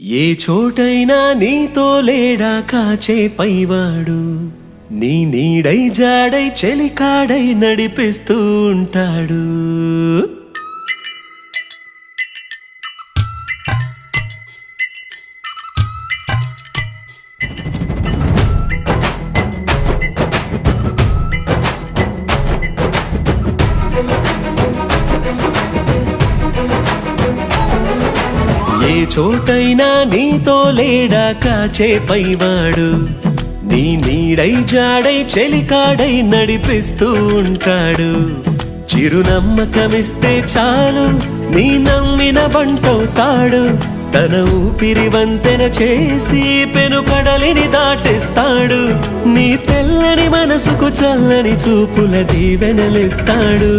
ఏ చోటైనా నీతో లేడా కాచే పైవాడు, నీ నీడై జాడై చెలికాడై నడిపిస్తూ ఉంటాడు. ఏ చోటైనా నీతో లేడా కాచే పైవాడు, నీ నీడై జాడై చెలికాడై నడిపిస్తూ ఉంటాడు. చిరునమ్మకమిస్తే చాలు నీ నమ్మిన బంటవుతాడు. తన ఊపిరి వంతెన చేసి పెను కడలిని దాటిస్తాడు. నీ తెల్లని మనసుకు చల్లని చూపుల దీవెనలిస్తాడు.